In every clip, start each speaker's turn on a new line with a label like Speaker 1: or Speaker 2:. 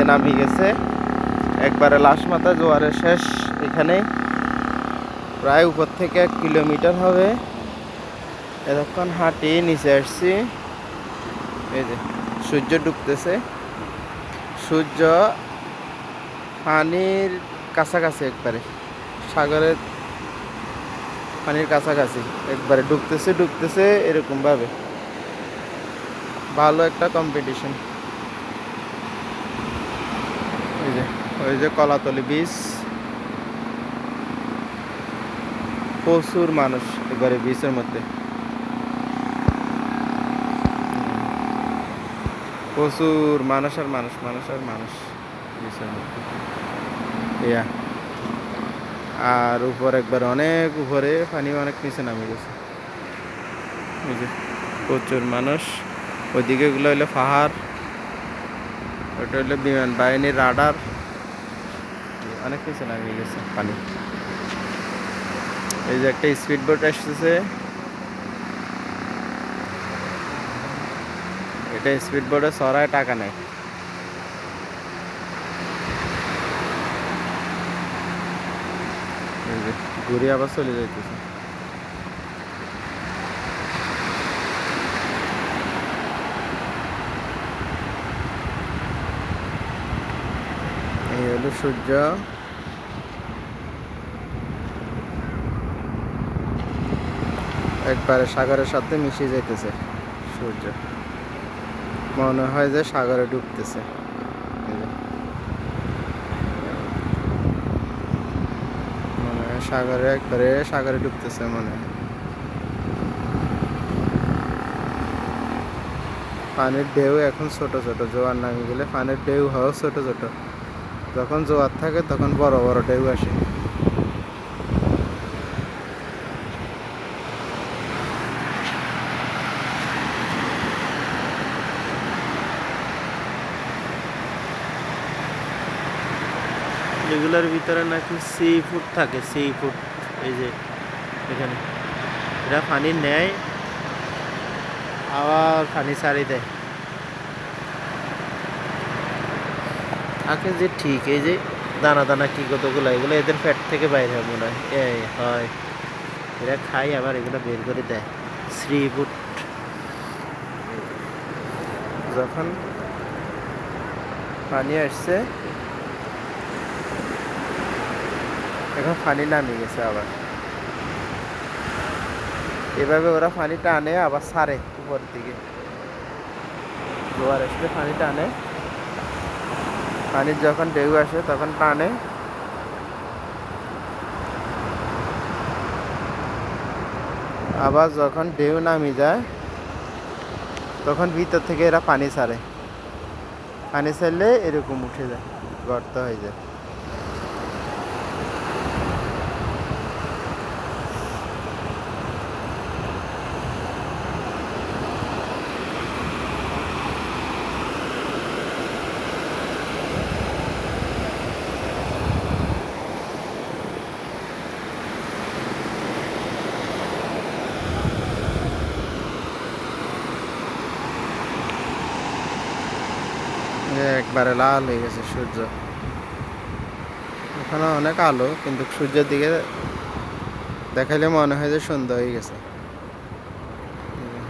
Speaker 1: যে নামিয়ে গেছে একবারে লাশ মাথা জোয়ারের শেষ এখানে প্রায় উপর থেকে 1 কিলোমিটার হবে। এতক্ষণ হাঁটি নিচে আসছি। এই যে সূর্য ডুবতেছে, সূর্য পানির কাছাকাছি, একবারে সাগরের পানির কাছাকাছি একবারে ডুবতেছে এরকম ভাবে। ভালো একটা কম্পিটিশন। ওই যে কলাতলি বীচ, প্রচুর মানুষ একবারে বিচের মধ্যে, প্রচুর মানুষ আর মানুষ বিচের মধ্যে। ইয়া আর উপর একবার অনেক উপরে পানি অনেক নিচে নামে গেছে। এই যে প্রচুর মানুষ। ওইদিকে গুলো হইলো পাহাড়, ওটা হইলো বিমান বাহিনীর রাডার। অনেক নিচে নামিয়ে গেছে পানি। এই যে একটা স্পিড বোট আসতেছে, এটা স্পিড বোটে চড়ায় টাকা নেয়। এই যে ঘুরে আবার চলে যাইতেছে। এই হলো সূর্য, একবারে সাগরের সাথে মিশে যাইতেছে। সূর্য মনে হয় যে সাগরে ডুবতেছে। মনে হয় সাগরে একবারে সাগরে ডুবতেছে মনে হয়। পানির ঢেউ এখন ছোট ছোট, জোয়ার নামে গেলে পানির ঢেউ হয় ছোট ছোট, যখন জোয়ার থাকে তখন বড় বড় ঢেউ আসে। এগুলোর ভিতরে নাকি সি ফুড থাকে, সি ফুড। এই যে এখানে এরা পানি নেয় আবার পানি ছাড়ি দেয়। আগে যে ঠিক এই যে দানা দানা কি কতগুলো, এগুলো এদের পেট থেকে বাইরে হয় মনে হয়। এই হয়, এরা খাই আবার এগুলো বের করে দেয়। Sea food. যখন পানি আসছে, এখন পানি নামিয়ে গেছে আবার, এভাবে ওরা পানি টানে আবার ছাড়ে উপর দিকে। জোয়ার আসলে পানি টানে, পানির যখন ঢেউ আসে তখন টানে, আবার যখন ঢেউ নামি যায় তখন ভিতর থেকে এরা পানি ছাড়ে। পানি ছাড়লে এরকম উঠে যায়, গর্ত হয়ে যায়। একবারে লাল হয়ে গেছে সূর্য। ওখানে অনেক আলো, কিন্তু সূর্যের দিকে দেখাইলে মনে হয় যে সন্ধ্যা হয়ে গেছে।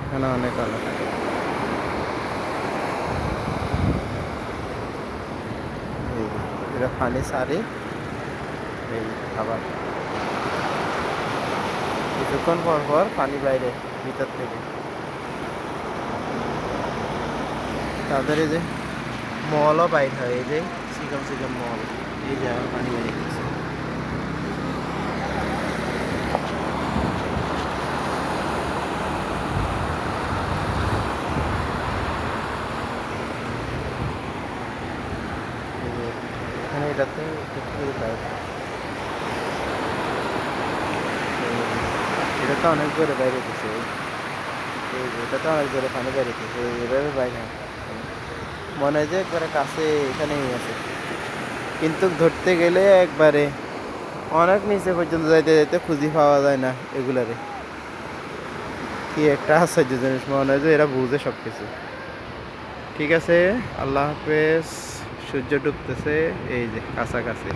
Speaker 1: এখানে অনেক আলো। এটা পানি ছাড়ি, এই আবার কিছুক্ষণ পর পর পানি বাইরে ভিতর থেকে। তাদের এই যে মলও বাইর হয়, এই যে চিকন চিকন মল, এই যে আবার পানি বাইরে গেছে। এখানে এটাতে এটা তো অনেক জোরে বাইরে গেছে, এটা তো অনেক জোরে পানি বাইরে গেছে, এভাবে বাইরে মনে হয় যে একবারে কাছে এখানেই আছে, কিন্তু ধরতে গেলে একবারে অনেক নিচে পর্যন্ত যাইতে যাইতে খুঁজি পাওয়া যায় না এগুলারে। কি একটা আশ্চর্য জিনিস, মনে হয় যে এরা বুঝে সব কিছু। ঠিক আছে, আল্লাহ হাফেজ। সূর্য ডুবতেছে এই যে কাছাকাছি।